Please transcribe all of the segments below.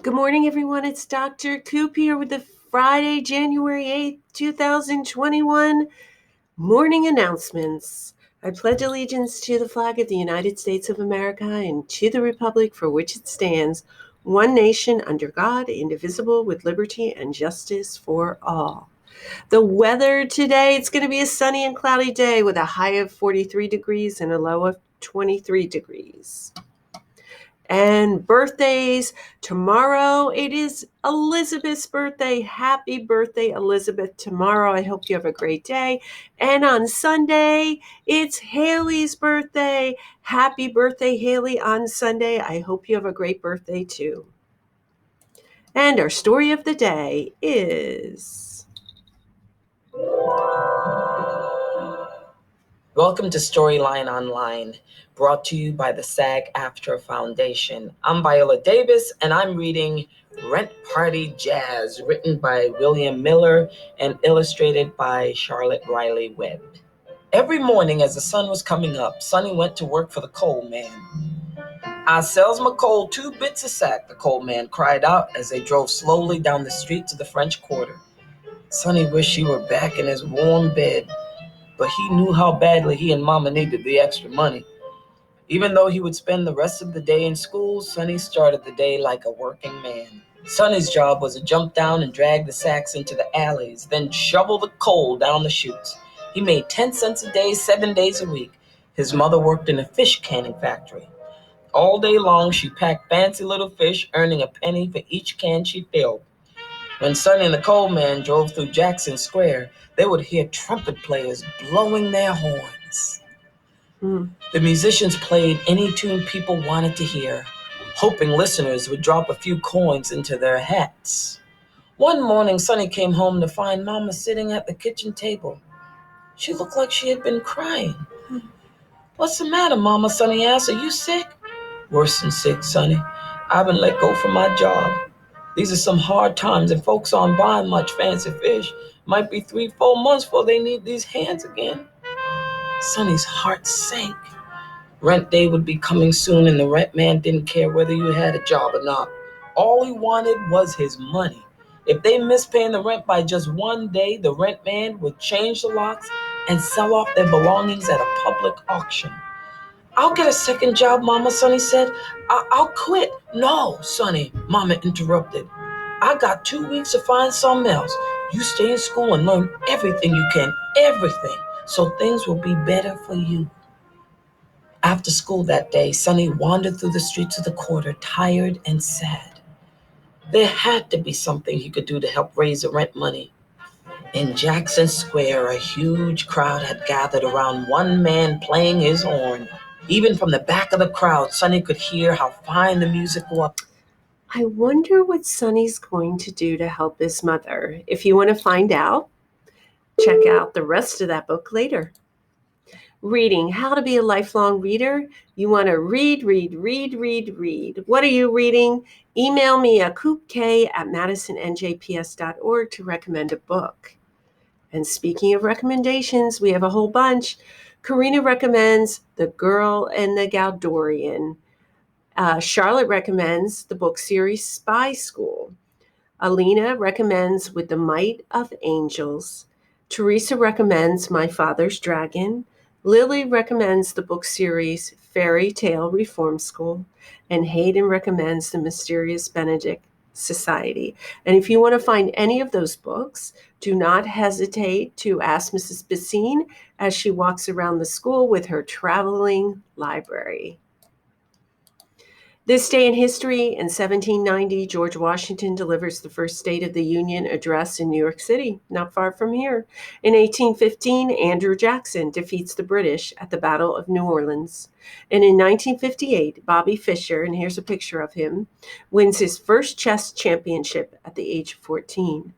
Good morning, everyone. It's Dr. Coop here with the Friday, January 8th, 2021 morning announcements. I pledge allegiance to the flag of the United States of America and to the republic for which it stands, one nation under God, indivisible, with liberty and justice for all. The weather today, it's going to be a sunny and cloudy day with a high of 43 degrees and a low of 23 degrees. And birthdays. Tomorrow it is Elizabeth's birthday. Happy birthday, Elizabeth, tomorrow. I hope you have a great day. And on Sunday, it's Haley's birthday. Happy birthday, Haley, on Sunday. I hope you have a great birthday too. And our story of the day is... Welcome to Storyline Online, brought to you by the SAG-AFTRA Foundation. I'm Viola Davis, and I'm reading Rent Party Jazz, written by William Miller and illustrated by Charlotte Riley Webb. Every morning as the sun was coming up, Sonny went to work for the coal man. "I sells my coal 2 bits a sack," the coal man cried out as they drove slowly down the street to the French Quarter. Sonny wished he were back in his warm bed, but he knew how badly he and Mama needed the extra money. Even though he would spend the rest of the day in school, Sonny started the day like a working man. Sonny's job was to jump down and drag the sacks into the alleys, then shovel the coal down the chutes. He made 10 cents a day, 7 days a week. His mother worked in a fish canning factory. All day long, she packed fancy little fish, earning a penny for each can she filled. When Sonny and the coal man drove through Jackson Square, they would hear trumpet players blowing their horns. The musicians played any tune people wanted to hear, hoping listeners would drop a few coins into their hats. One morning, Sonny came home to find Mama sitting at the kitchen table. She looked like she had been crying. "What's the matter, Mama?" Sonny asked. "Are you sick?" "Worse than sick, Sonny. I've been let go from my job. These are some hard times and folks aren't buying much fancy fish. Might be 3-4 months before they need these hands again." Sonny's heart sank. Rent day would be coming soon and the rent man didn't care whether you had a job or not. All he wanted was his money. If they missed paying the rent by just one day, the rent man would change the locks and sell off their belongings at a public auction. "I'll get a second job, Mama," Sonny said. I'll quit." "No, Sonny," Mama interrupted. "I got 2 weeks to find something else. You stay in school and learn everything you can, everything, so things will be better for you." After school that day, Sonny wandered through the streets of the quarter, tired and sad. There had to be something he could do to help raise the rent money. In Jackson Square, a huge crowd had gathered around one man playing his horn. Even from the back of the crowd, Sonny could hear how fine the music was. I wonder what Sonny's going to do to help his mother. If you want to find out, check out the rest of that book later. Reading, how to be a lifelong reader. You want to read. What are you reading? Email me at coopk@madisonnjps.org to recommend a book. And speaking of recommendations, we have a whole bunch. Karina recommends The Girl and the Galdorian. Charlotte recommends the book series Spy School. Alina recommends With the Might of Angels. Teresa recommends My Father's Dragon. Lily recommends the book series Fairy Tale Reform School. And Hayden recommends The Mysterious Benedict Society. And if you want to find any of those books, do not hesitate to ask Mrs. Bassine as she walks around the school with her traveling library. This day in history, in 1790, George Washington delivers the first State of the Union address in New York City, not far from here. In 1815, Andrew Jackson defeats the British at the Battle of New Orleans. And in 1958, Bobby Fischer, and here's a picture of him, wins his first chess championship at the age of 14.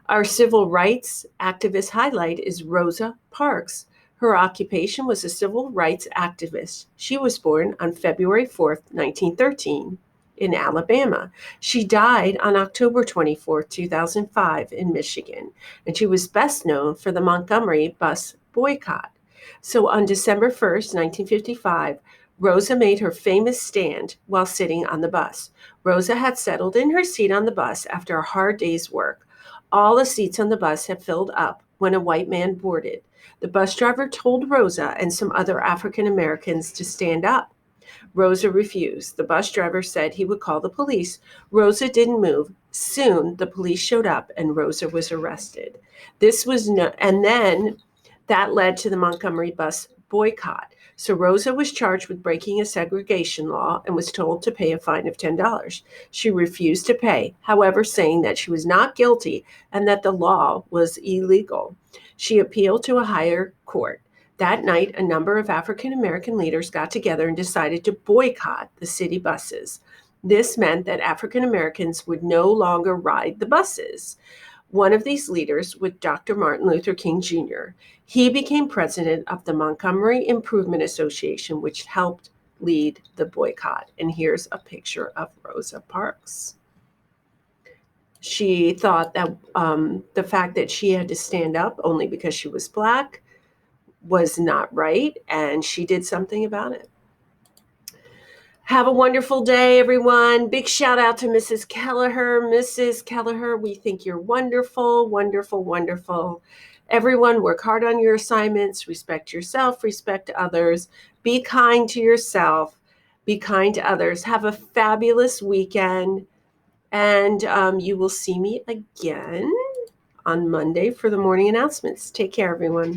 Our civil rights activist highlight is Rosa Parks. Her occupation was a civil rights activist. She was born on February 4th, 1913, in Alabama. She died on October 24, 2005, in Michigan, and she was best known for the Montgomery bus boycott. So on December 1st, 1955, Rosa made her famous stand while sitting on the bus. Rosa had settled in her seat on the bus after a hard day's work. All the seats on the bus had filled up when a white man boarded. The bus driver told Rosa and some other African Americans to stand up. Rosa refused. The bus driver said he would call the police. Rosa didn't move. Soon, the police showed up and Rosa was arrested. And then that led to the Montgomery bus boycott. So Rosa was charged with breaking a segregation law and was told to pay a fine of $10. She refused to pay, however, saying that she was not guilty and that the law was illegal. She appealed to a higher court. That night, a number of African American leaders got together and decided to boycott the city buses. This meant that African Americans would no longer ride the buses. One of these leaders was Dr. Martin Luther King Jr. He became president of the Montgomery Improvement Association, which helped lead the boycott. And here's a picture of Rosa Parks. She thought that the fact that she had to stand up only because she was Black was not right, and she did something about it. Have a wonderful day, everyone. Big shout out to Mrs. Kelleher. Mrs. Kelleher, we think you're wonderful, wonderful, wonderful. Everyone, work hard on your assignments. Respect yourself, respect others. Be kind to yourself. Be kind to others. Have a fabulous weekend. And you will see me again on Monday for the morning announcements. Take care, everyone.